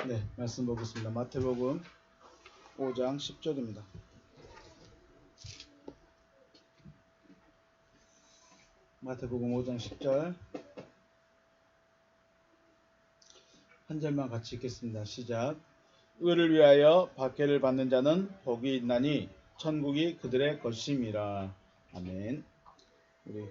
네, 말씀 보겠습니다. 마태복음 5장 10절입니다. 마태복음 5장 10절 한 절만 같이 읽겠습니다. 시작. 의를 위하여 박해를 받는 자는 복이 있나니 천국이 그들의 것임이라. 아멘. 우리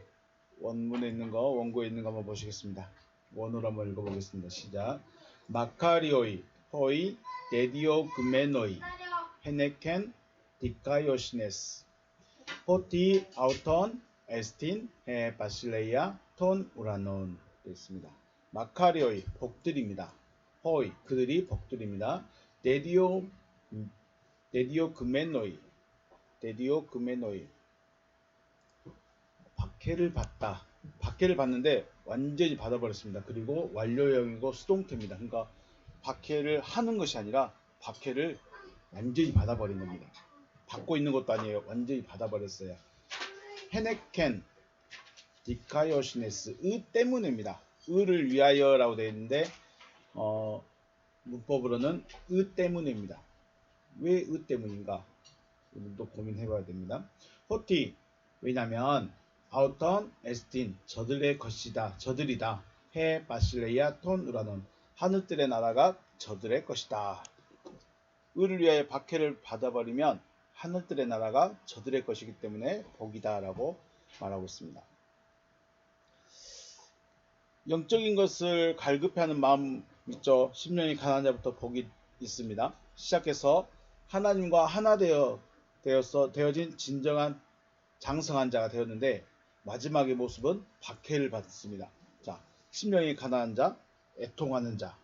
원문에 있는 거, 원고에 있는 거 한번 보시겠습니다. 원어로 한번 읽어보겠습니다. 시작. 마카리오이 호이 데디오그메노이 헤네켄 디카요시네스 포티 아우톤 에스틴 해 바실레이아 톤 우라논 있습니다. 마카리오이 복들입니다. 호이 그들이 복들입니다. 데디오그메노이 박해를 받다. 박해를 받는데 완전히 받아버렸습니다. 그리고 완료형이고 수동태입니다. 그러니까 박해를 하는 것이 아니라 박해를 완전히 받아버린 겁니다. 받고 있는 것도 아니에요. 완전히 받아버렸어요. 헤네켄 디카요시네스 의 때문입니다. 의를 위하여라고 되어 있는데 문법으로는 의 때문입니다. 왜 의 때문인가? 또 고민해봐야 됩니다. 호티 왜냐면 아우턴 에스틴 저들의 것이다. 저들이다. 해 바실레이아 톤 우라논 하늘들의 나라가 저들의 것이다. 의를 위하여 박해를 받아버리면 하늘들의 나라가 저들의 것이기 때문에 복이다 라고 말하고 있습니다. 영적인 것을 갈급해하는 마음 있죠. 심령이 가난한 자부터 복이 있습니다. 시작해서 하나님과 하나 되어진 진정한 장성한 자가 되었는데 마지막의 모습은 박해를 받습니다. 자, 심령이 가난한 자, 애통하는 자,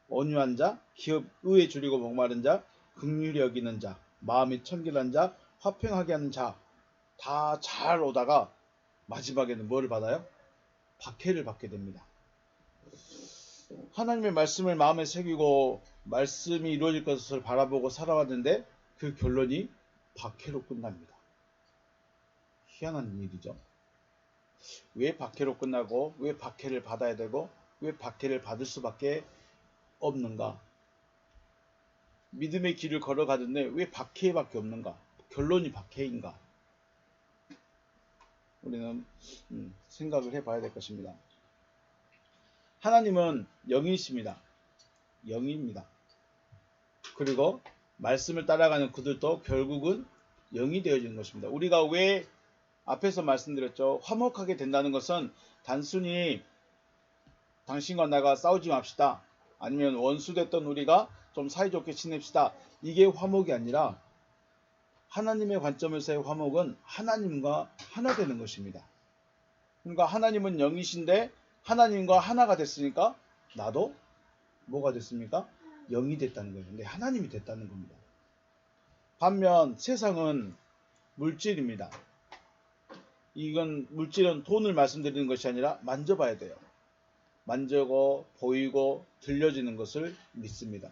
온유한 자, 기업 의에 줄이고 목마른 자, 긍휼히 여기는 자, 마음이 청결한 자, 화평하게 하는 자, 다 잘 오다가 마지막에는 뭐를 받아요? 박해를 받게 됩니다. 하나님의 말씀을 마음에 새기고 말씀이 이루어질 것을 바라보고 살아왔는데 그 결론이 박해로 끝납니다. 희한한 일이죠. 왜 박해로 끝나고 왜 박해를 받아야 되고 왜 박해를 받을 수밖에 없는가? 믿음의 길을 걸어가는데 왜 박해밖에 없는가? 결론이 박해인가? 우리는 생각을 해봐야 될 것입니다. 하나님은 영이십니다. 영입니다. 그리고 말씀을 따라가는 그들도 결국은 영이 되어지는 것입니다. 우리가 왜 앞에서 말씀드렸죠. 화목하게 된다는 것은 단순히 당신과 나가 싸우지 맙시다. 아니면 원수됐던 우리가 좀 사이좋게 지냅시다. 이게 화목이 아니라 하나님의 관점에서의 화목은 하나님과 하나 되는 것입니다. 그러니까 하나님은 영이신데 하나님과 하나가 됐으니까 나도 뭐가 됐습니까? 영이 됐다는 거예요. 근데 하나님이 됐다는 겁니다. 반면 세상은 물질입니다. 이건 물질은 돈을 말씀드리는 것이 아니라 만져봐야 돼요. 만져고 보이고 들려지는 것을 믿습니다.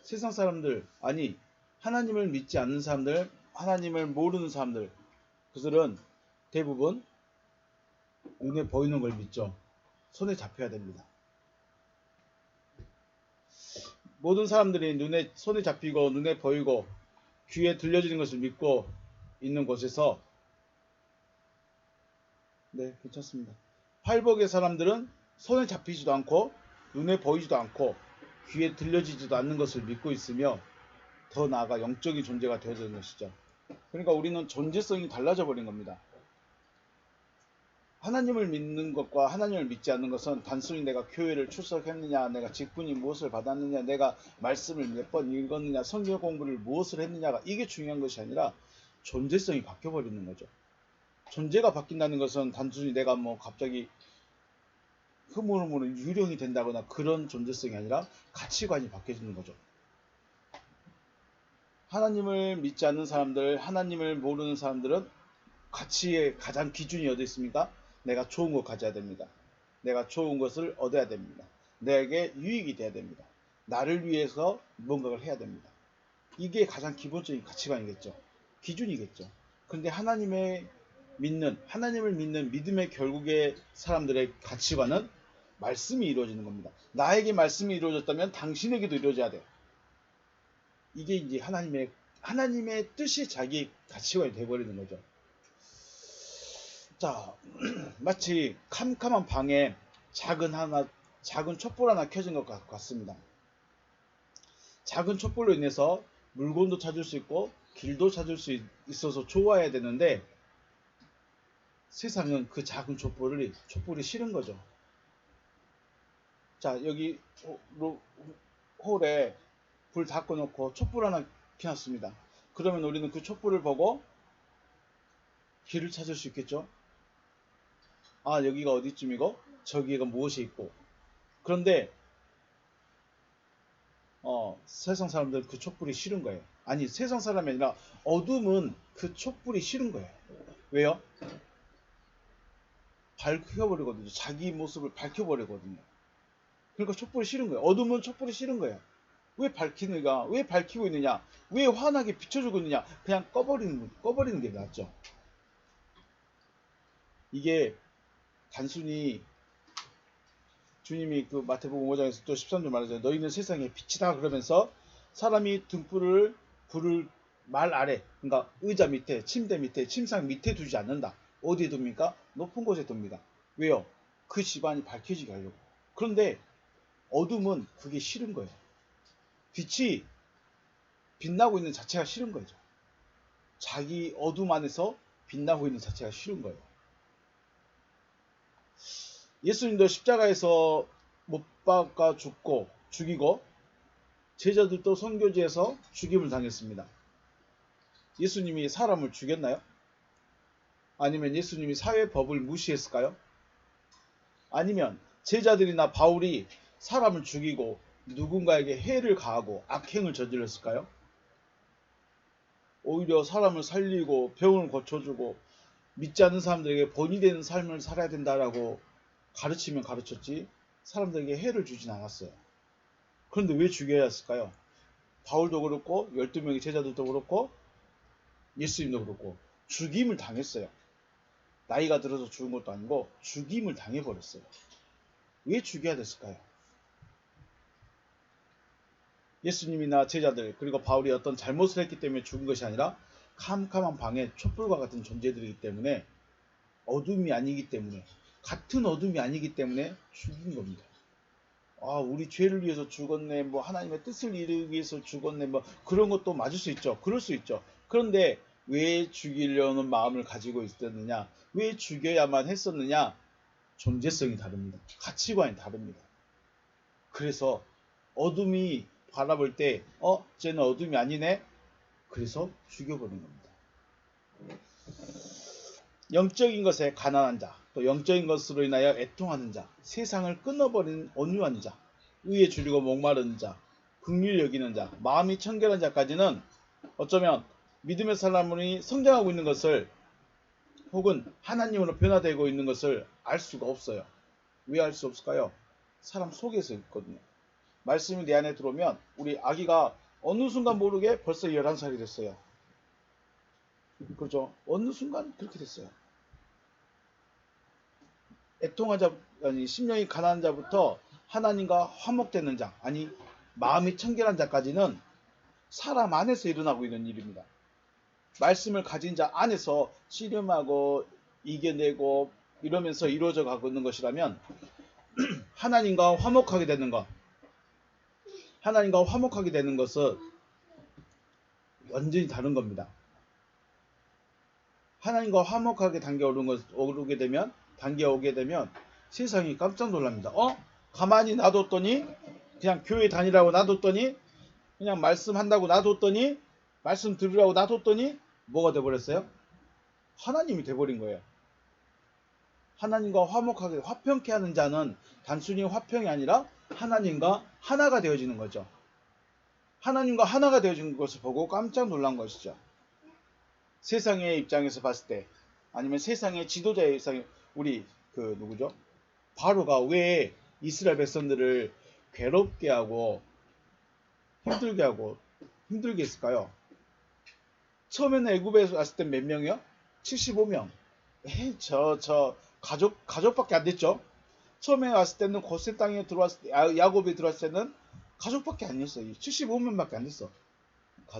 세상 사람들, 아니 하나님을 믿지 않는 사람들, 하나님을 모르는 사람들, 그들은 대부분 눈에 보이는 걸 믿죠. 손에 잡혀야 됩니다. 모든 사람들이 손에 잡히고 눈에 보이고 귀에 들려지는 것을 믿고 있는 곳에서 네, 괜찮습니다. 팔복의 사람들은 손에 잡히지도 않고 눈에 보이지도 않고 귀에 들려지지도 않는 것을 믿고 있으며 더 나아가 영적인 존재가 되어지는 것이죠. 그러니까 우리는 존재성이 달라져 버린 겁니다. 하나님을 믿는 것과 하나님을 믿지 않는 것은 단순히 내가 교회를 출석했느냐, 내가 직분이 무엇을 받았느냐, 내가 말씀을 몇 번 읽었느냐, 성경 공부를 무엇을 했느냐가 이게 중요한 것이 아니라 존재성이 바뀌어버리는 거죠. 존재가 바뀐다는 것은 단순히 내가 갑자기 흐물흐물 유령이 된다거나 그런 존재성이 아니라 가치관이 바뀌어지는 거죠. 하나님을 믿지 않는 사람들, 하나님을 모르는 사람들은 가치의 가장 기준이 어디 있습니까? 내가 좋은 것 가져야 됩니다. 내가 좋은 것을 얻어야 됩니다. 내게 유익이 돼야 됩니다. 나를 위해서 뭔가를 해야 됩니다. 이게 가장 기본적인 가치관이겠죠. 기준이겠죠. 그런데 하나님을 믿는 믿음의 결국의 사람들의 가치관은 말씀이 이루어지는 겁니다. 나에게 말씀이 이루어졌다면 당신에게도 이루어져야 돼요. 이게 이제 하나님의 뜻이 자기 가치관이 되어버리는 거죠. 자, 마치 캄캄한 방에 작은 촛불 하나 켜진 것 같습니다. 작은 촛불로 인해서 물건도 찾을 수 있고 길도 찾을 수 있어서 좋아야 되는데 세상은 그 작은 촛불이 싫은 거죠. 자, 여기 홀에 불 다 꺼놓고 촛불 하나 켜놨습니다. 그러면 우리는 그 촛불을 보고 길을 찾을 수 있겠죠? 아, 여기가 어디쯤이고 저기가 무엇이 있고. 그런데 세상 사람들은 그 촛불이 싫은 거예요. 아니, 세상 사람이 아니라 어둠은 그 촛불이 싫은 거예요. 왜요? 밝혀버리거든요. 자기 모습을 밝혀버리거든요. 그러니까 촛불이 싫은 거예요. 어둠은 촛불이 싫은 거예요. 왜 밝히고 있느냐? 왜 환하게 비춰주고 있느냐? 그냥 꺼버리는 게 낫죠. 이게 단순히 주님이 그 마태복음 5장에서 또 13절 말하잖아요. 너희는 세상의 빛이다 그러면서 사람이 불을 말 아래, 그러니까 의자 밑에, 침대 밑에, 침상 밑에 두지 않는다. 어디에 둡니까? 높은 곳에 둡니다. 왜요? 그 집안이 밝혀지게 하려고. 그런데 어둠은 그게 싫은 거예요. 빛이 빛나고 있는 자체가 싫은 거죠. 자기 어둠 안에서 빛나고 있는 자체가 싫은 거예요. 예수님도 십자가에서 못 박아 죽이고 제자들도 선교지에서 죽임을 당했습니다. 예수님이 사람을 죽였나요? 아니면 예수님이 사회법을 무시했을까요? 아니면 제자들이나 바울이 사람을 죽이고 누군가에게 해를 가하고 악행을 저질렀을까요? 오히려 사람을 살리고 병을 고쳐주고 믿지 않는 사람들에게 본이 되는 삶을 살아야 된다라고 가르치면 가르쳤지 사람들에게 해를 주진 않았어요. 그런데 왜 죽여야 했을까요? 바울도 그렇고 12명의 제자들도 그렇고 예수님도 그렇고 죽임을 당했어요. 나이가 들어서 죽은 것도 아니고 죽임을 당해버렸어요. 왜 죽여야 됐을까요? 예수님이나 제자들 그리고 바울이 어떤 잘못을 했기 때문에 죽은 것이 아니라 캄캄한 방에 촛불과 같은 존재들이기 때문에 어둠이 아니기 때문에 같은 어둠이 아니기 때문에 죽인 겁니다. 아, 우리 죄를 위해서 죽었네, 뭐 하나님의 뜻을 이루기 위해서 죽었네, 뭐 그런 것도 맞을 수 있죠. 그럴 수 있죠. 그런데 왜 죽이려는 마음을 가지고 있었느냐, 왜 죽여야만 했었느냐, 존재성이 다릅니다. 가치관이 다릅니다. 그래서 어둠이 바라볼 때 쟤는 어둠이 아니네, 그래서 죽여버린 겁니다. 영적인 것에 가난한 자, 또 영적인 것으로 인하여 애통하는 자, 세상을 끊어버리는 온유한 자, 의에 줄이고 목마른 자, 긍휼히 여기는 자, 마음이 청결한 자까지는 어쩌면 믿음의 사람이 성장하고 있는 것을 혹은 하나님으로 변화되고 있는 것을 알 수가 없어요. 왜 알 수 없을까요? 사람 속에서 있거든요. 말씀이 내 안에 들어오면 우리 아기가 어느 순간 모르게 벌써 11살이 됐어요. 그렇죠? 어느 순간 그렇게 됐어요. 애통한 자, 아니 심령이 가난한 자부터 하나님과 화목되는 자, 아니 마음이 청결한 자까지는 사람 안에서 일어나고 있는 일입니다. 말씀을 가진 자 안에서 씨름하고 이겨내고 이러면서 이루어져 가고 있는 것이라면 하나님과 화목하게 되는 것, 하나님과 화목하게 되는 것은 완전히 다른 겁니다. 하나님과 화목하게 오게 되면 세상이 깜짝 놀랍니다. 가만히 놔뒀더니, 그냥 교회 다니라고 놔뒀더니, 그냥 말씀한다고 놔뒀더니, 말씀 들으라고 놔뒀더니 뭐가 돼버렸어요? 하나님이 돼버린 거예요. 하나님과 화목하게 화평케 하는 자는 단순히 화평이 아니라 하나님과 하나가 되어지는 거죠. 하나님과 하나가 되어지는 것을 보고 깜짝 놀란 것이죠. 세상의 입장에서 봤을 때, 아니면 세상의 지도자의 입장에, 우리 누구죠? 바로가 왜 이스라엘 백성들을 괴롭게 하고 힘들게 했을까요? 처음에는 애굽에 왔을 때 몇 명이요? 75명. 가족밖에 안 됐죠. 처음에 왔을 때는 고센 땅에 들어왔을 때, 야곱이 들어왔을 때는 가족밖에 아니었어요. 75명밖에 안 됐어.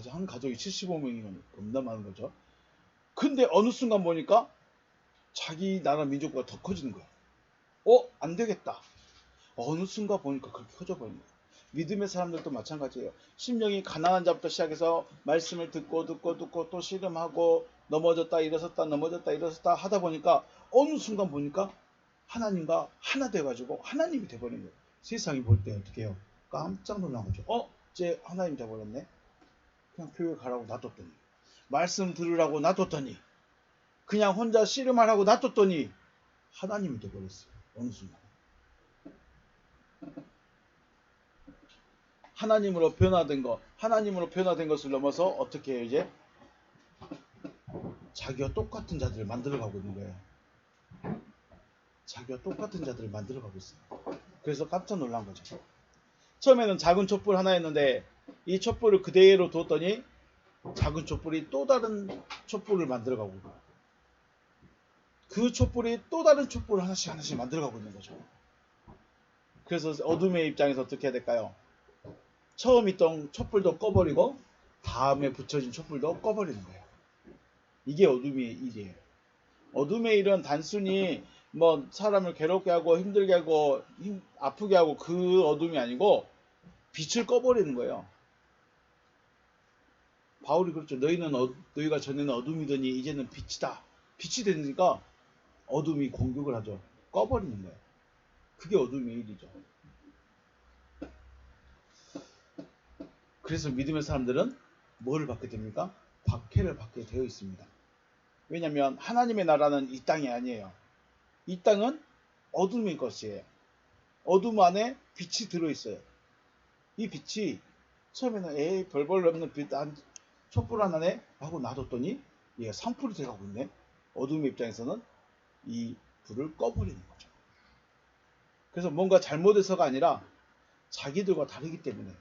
한 가족이 75명이면 겁나 많은 거죠. 근데 어느 순간 보니까 자기 나라 민족보다 더 커지는 거야. 안 되겠다. 어느 순간 보니까 그렇게 커져 버린 거야. 믿음의 사람들도 마찬가지예요. 심령이 가난한 자부터 시작해서 말씀을 듣고 또 씨름하고 넘어졌다 일어섰다 넘어졌다 일어섰다 하다 보니까 어느 순간 보니까 하나님과 하나 돼가지고 하나님이 돼버린 거예요. 세상이 볼 때 어떻게 해요? 깜짝 놀란 거죠. 이제 하나님 돼버렸네. 그냥 교회 가라고 놔뒀더니, 말씀 들으라고 놔뒀더니, 그냥 혼자 씨름하라고 놔뒀더니 하나님이 돼버렸어요. 어느 순간. 하나님으로 변화된 것을 넘어서 어떻게 해요? 이제 자기와 똑같은 자들을 만들어가고 있는 거예요. 자기와 똑같은 자들을 만들어가고 있어요. 그래서 깜짝 놀란 거죠. 처음에는 작은 촛불 하나였는데 이 촛불을 그대로 뒀더니 작은 촛불이 또 다른 촛불을 만들어가고 있고, 그 촛불이 또 다른 촛불을 하나씩 만들어가고 있는 거죠. 그래서 어둠의 입장에서 어떻게 해야 될까요? 처음 있던 촛불도 꺼버리고 다음에 붙여진 촛불도 꺼버리는 거예요. 이게 어둠의 일이에요. 어둠의 일은 단순히 뭐 사람을 괴롭게 하고 힘들게 하고 아프게 하고 그 어둠이 아니고 빛을 꺼버리는 거예요. 바울이 그렇죠. 너희가 전에는 어둠이더니 이제는 빛이다. 빛이 되니까 어둠이 공격을 하죠. 꺼버리는 거예요. 그게 어둠의 일이죠. 그래서 믿음의 사람들은 뭐를 받게 됩니까? 박해를 받게 되어 있습니다. 왜냐하면 하나님의 나라는 이 땅이 아니에요. 이 땅은 어둠의 것이에요. 어둠 안에 빛이 들어있어요. 이 빛이 처음에는 별볼 없는 빛 촛불 하나네 하고 놔뒀더니 얘가 산불이 돼가고 있네. 어둠의 입장에서는 이 불을 꺼버리는 거죠. 그래서 뭔가 잘못해서가 아니라 자기들과 다르기 때문에,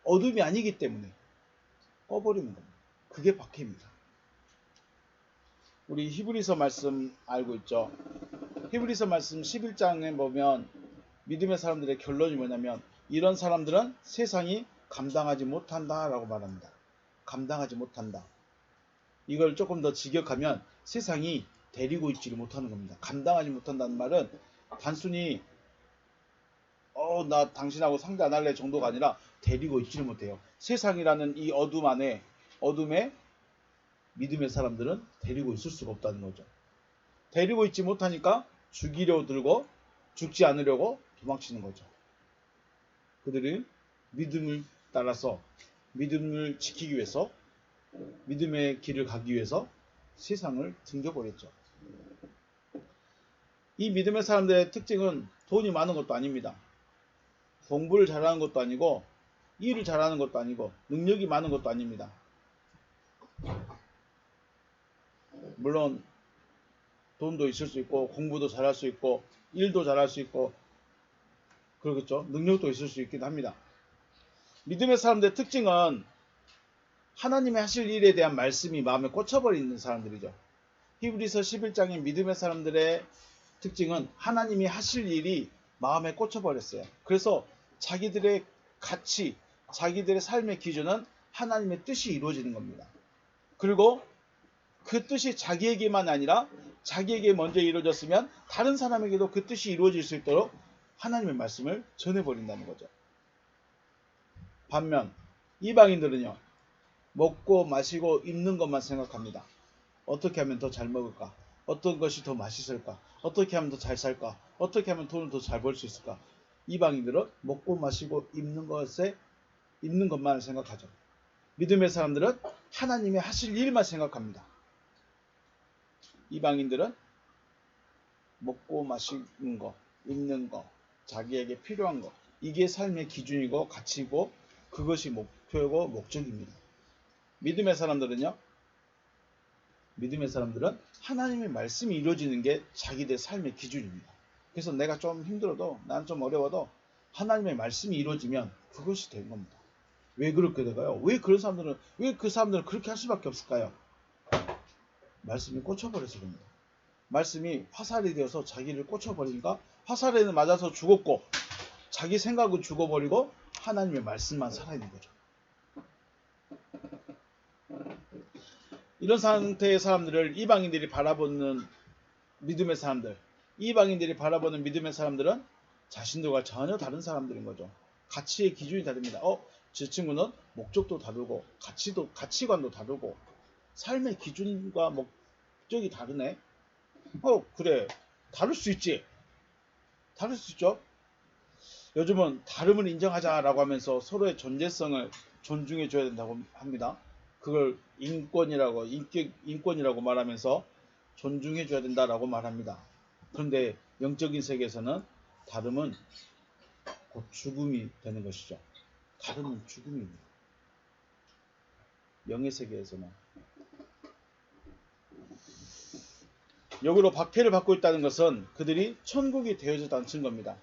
어둠이 아니기 때문에 꺼버리는 겁니다. 그게 박해입니다. 우리 히브리서 말씀 알고 있죠? 히브리서 말씀 11장에 보면 믿음의 사람들의 결론이 뭐냐면, 이런 사람들은 세상이 감당하지 못한다 라고 말합니다. 감당하지 못한다. 이걸 조금 더 직역하면 세상이 데리고 있지를 못하는 겁니다. 감당하지 못한다는 말은 단순히 나 당신하고 상대 안 할래 정도가 아니라 데리고 있지를 못해요. 세상이라는 이 어둠에 믿음의 사람들은 데리고 있을 수가 없다는 거죠. 데리고 있지 못하니까 죽이려고 들고 죽지 않으려고 도망치는 거죠. 그들은 믿음을 따라서, 믿음을 지키기 위해서, 믿음의 길을 가기 위해서 세상을 등져버렸죠. 이 믿음의 사람들의 특징은 돈이 많은 것도 아닙니다. 공부를 잘하는 것도 아니고 일을 잘하는 것도 아니고 능력이 많은 것도 아닙니다. 물론 돈도 있을 수 있고 공부도 잘할 수 있고 일도 잘할 수 있고 그러겠죠. 능력도 있을 수 있긴 합니다. 믿음의 사람들의 특징은 하나님이 하실 일에 대한 말씀이 마음에 꽂혀버리는 사람들이죠. 히브리서 11장의 믿음의 사람들의 특징은 하나님이 하실 일이 마음에 꽂혀버렸어요. 그래서 자기들의 가치, 자기들의 삶의 기준은 하나님의 뜻이 이루어지는 겁니다. 그리고 그 뜻이 자기에게만 아니라 자기에게 먼저 이루어졌으면 다른 사람에게도 그 뜻이 이루어질 수 있도록 하나님의 말씀을 전해버린다는 거죠. 반면 이방인들은요, 먹고 마시고 입는 것만 생각합니다. 어떻게 하면 더 잘 먹을까? 어떤 것이 더 맛있을까? 어떻게 하면 더 잘 살까? 어떻게 하면 돈을 더 잘 벌 수 있을까? 이방인들은 먹고 마시고 입는 것만 생각하죠. 믿음의 사람들은 하나님이 하실 일만 생각합니다. 이방인들은 먹고 마시는 거, 입는 거, 자기에게 필요한 거, 이게 삶의 기준이고 가치고 그것이 목표고 목적입니다. 믿음의 사람들은 하나님의 말씀이 이루어지는 게 자기들 삶의 기준입니다. 그래서 내가 좀 힘들어도, 난 좀 어려워도 하나님의 말씀이 이루어지면 그것이 된 겁니다. 왜 그렇게 될까요? 왜 그 사람들은 그렇게 할 수밖에 없을까요? 말씀이 꽂혀버려서 그럽니다. 말씀이 화살이 되어서 자기를 꽂혀버리니까 화살에는 맞아서 죽었고 자기 생각은 죽어버리고 하나님의 말씀만 살아있는 거죠. 이런 상태의 사람들을 이방인들이 바라보는 믿음의 사람들, 이방인들이 바라보는 믿음의 사람들은 자신들과 전혀 다른 사람들인 거죠. 가치의 기준이 다릅니다. 저 친구는 목적도 다르고 가치관도 다르고 삶의 기준과 목적이 다르네. 그래. 다를 수 있지. 다를 수 있죠. 요즘은 다름을 인정하자라고 하면서 서로의 존재성을 존중해 줘야 된다고 합니다. 그걸 인권이라고 말하면서 존중해 줘야 된다라고 말합니다. 그런데 영적인 세계에서는 다름은 곧 죽음이 되는 것이죠. 다름은 죽음입니다. 영의 세계에서는. 역으로 박해를 받고 있다는 것은 그들이 천국이 되어졌다는 증거입니다.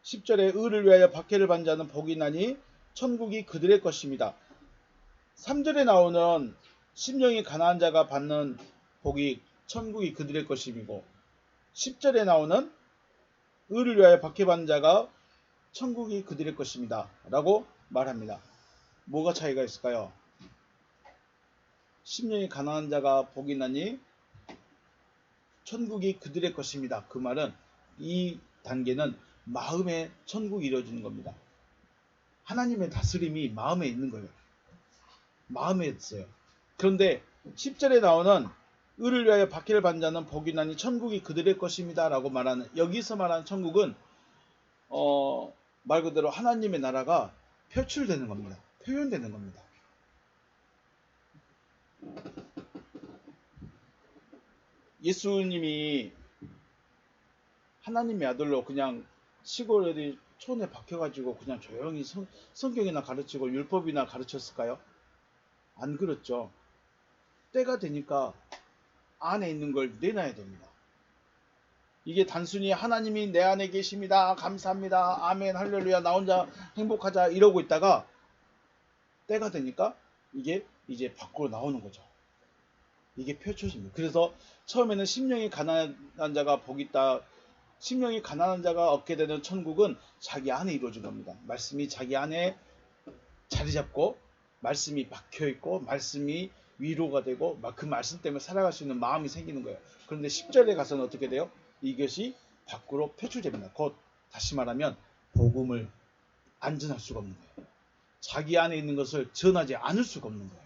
10절에 의를 위하여 박해를 받는 자는 복이 나니 천국이 그들의 것입니다. 3절에 나오는 심령이 가난한 자가 받는 복이 천국이 그들의 것이고 10절에 나오는 의를 위하여 박해받는 자가 천국이 그들의 것입니다. 라고 말합니다. 뭐가 차이가 있을까요? 심령이 가난한 자가 복이 나니 천국이 그들의 것입니다. 그 말은 이 단계는 마음에 천국이 이루어지는 겁니다. 하나님의 다스림이 마음에 있는 거예요. 마음에 있어요. 그런데 10절에 나오는 의를 위하여 박해를 받는 자는 복이 나니 천국이 그들의 것입니다. 라고 말하는 여기서 말하는 천국은 말 그대로 하나님의 나라가 표출되는 겁니다. 표현되는 겁니다. 예수님이 하나님의 아들로 그냥 시골 어디 촌에 박혀가지고 그냥 조용히 성경이나 가르치고 율법이나 가르쳤을까요? 안 그렇죠. 때가 되니까 안에 있는 걸 내놔야 됩니다. 이게 단순히 하나님이 내 안에 계십니다. 감사합니다. 아멘 할렐루야 나 혼자 행복하자 이러고 있다가 때가 되니까 이게 이제 밖으로 나오는 거죠. 이게 펼쳐집니다. 그래서 처음에는 심령이 가난한 자가 복이 있다. 심령이 가난한 자가 얻게 되는 천국은 자기 안에 이루어진 겁니다. 말씀이 자기 안에 자리 잡고 말씀이 박혀있고 말씀이 위로가 되고 그 말씀 때문에 살아갈 수 있는 마음이 생기는 거예요. 그런데 10절에 가서는 어떻게 돼요? 이것이 밖으로 표출됩니다. 곧 다시 말하면 복음을 안전할 수가 없는 거예요. 자기 안에 있는 것을 전하지 않을 수가 없는 거예요.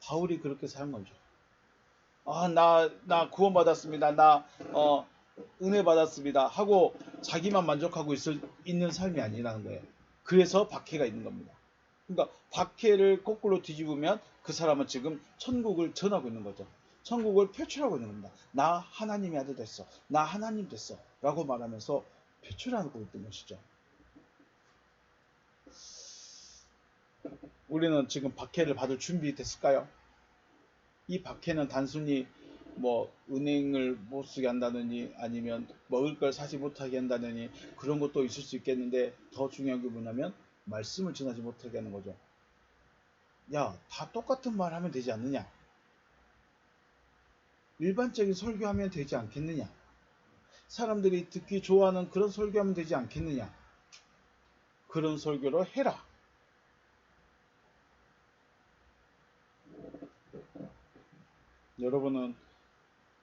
바울이 그렇게 사는 거죠. 나 구원받았습니다. 나 은혜 받았습니다. 하고 자기만 만족하고 있는 삶이 아니라는 거예요. 그래서 박해가 있는 겁니다. 그러니까 박해를 거꾸로 뒤집으면 그 사람은 지금 천국을 전하고 있는 거죠. 천국을 표출하고 있는 겁니다. 나 하나님의 아들 됐어. 나 하나님 됐어. 라고 말하면서 표출하고 있는 것이죠. 우리는 지금 박해를 받을 준비 됐을까요? 이 박해는 단순히 은행을 못 쓰게 한다느니 아니면 먹을 걸 사지 못하게 한다느니 그런 것도 있을 수 있겠는데 더 중요한 게 뭐냐면 말씀을 전하지 못하게 하는 거죠. 야, 다 똑같은 말 하면 되지 않느냐? 일반적인 설교하면 되지 않겠느냐? 사람들이 듣기 좋아하는 그런 설교하면 되지 않겠느냐? 그런 설교를 해라.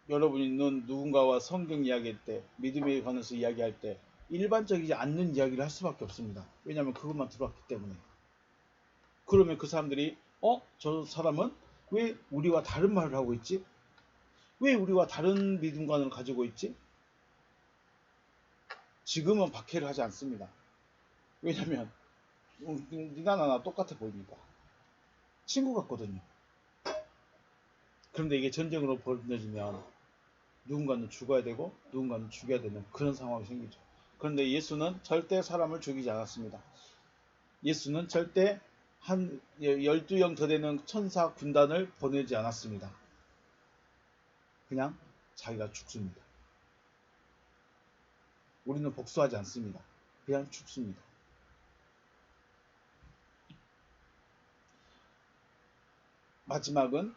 여러분이 누군가와 성경 이야기할 때, 믿음에 관해서 이야기할 때 일반적이지 않는 이야기를 할 수밖에 없습니다. 왜냐하면 그것만 들어왔기 때문에. 그러면 그 사람들이 저 사람은 왜 우리와 다른 말을 하고 있지? 왜 우리와 다른 믿음관을 가지고 있지? 지금은 박해를 하지 않습니다. 왜냐하면 네가 나나 똑같아 보이니까. 친구 같거든요. 그런데 이게 전쟁으로 벌어지면 누군가는 죽어야 되고 누군가는 죽여야 되는 그런 상황이 생기죠. 그런데 예수는 절대 사람을 죽이지 않았습니다. 예수는 절대 한 12영 더 되는 천사 군단을 보내지 않았습니다. 그냥 자기가 죽습니다. 우리는 복수하지 않습니다. 그냥 죽습니다. 마지막은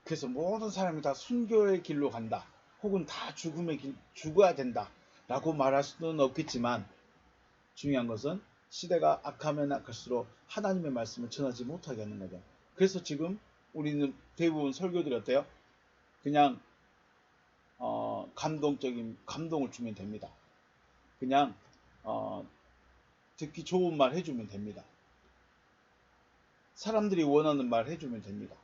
그래서 모든 사람이 다 순교의 길로 간다. 혹은 다 죽어야 된다. 라고 말할 수는 없겠지만 중요한 것은 시대가 악하면 악할수록 하나님의 말씀을 전하지 못하게 하는 거죠. 그래서 지금 우리는 대부분 설교들이 어때요? 그냥 감동적인 감동을 주면 됩니다. 그냥 듣기 좋은 말 해주면 됩니다. 사람들이 원하는 말 해주면 됩니다.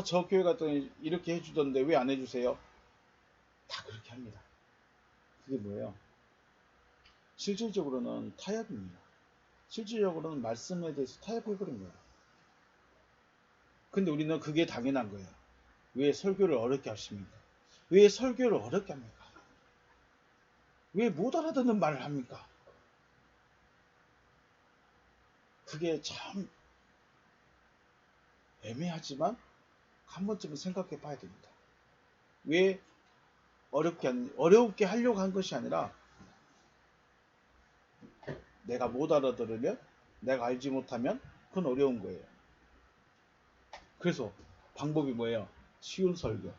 저 교회 갔더니 이렇게 해주던데 왜 안 해주세요? 다 그렇게 합니다. 그게 뭐예요? 실질적으로는 타협입니다. 실질적으로는 말씀에 대해서 타협해버린 거예요. 근데 우리는 그게 당연한 거예요. 왜 설교를 어렵게 하십니까? 왜 설교를 어렵게 합니까? 왜 못 알아듣는 말을 합니까? 그게 참 애매하지만 한 번쯤은 생각해 봐야 됩니다. 왜 어렵게 하려고 한 것이 아니라 내가 못 알아들으면, 내가 알지 못하면 그건 어려운 거예요. 그래서 방법이 뭐예요? 쉬운 설교,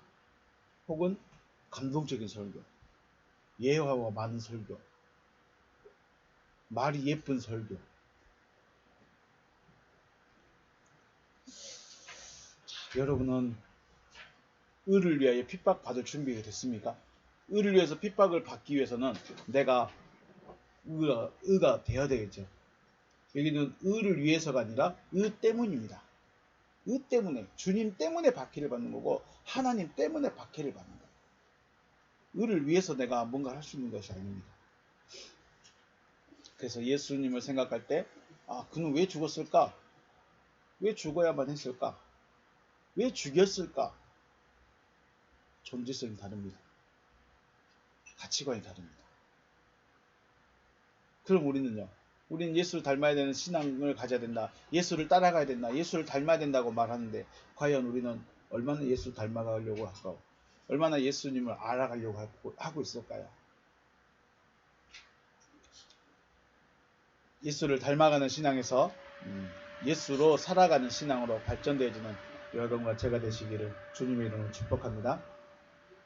혹은 감동적인 설교, 예화와 많은 설교, 말이 예쁜 설교. 자, 여러분은 의를 위하여 핍박받을 준비가 됐습니까? 의를 위해서 핍박을 받기 위해서는 내가 의가 되어야 되겠죠. 여기는 의를 위해서가 아니라 의 때문입니다. 의 때문에, 주님 때문에 박해를 받는 거고 하나님 때문에 박해를 받는 거예요. 의를 위해서 내가 뭔가 할 수 있는 것이 아닙니다. 그래서 예수님을 생각할 때 그는 왜 죽었을까? 왜 죽어야만 했을까? 왜 죽였을까? 존재성이 다릅니다. 가치관이 다릅니다. 그럼 우리는 예수를 닮아야 되는 신앙을 가져야 된다. 예수를 따라가야 된다. 예수를 닮아야 된다고 말하는데 과연 우리는 얼마나 예수를 닮아가려고 할까? 얼마나 예수님을 알아가려고 하고 있을까요? 예수를 닮아가는 신앙에서 예수로 살아가는 신앙으로 발전되어지는 여러분과 제가 되시기를 주님의 이름으로 축복합니다.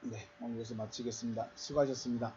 네, 오늘 여기서 마치겠습니다. 수고하셨습니다.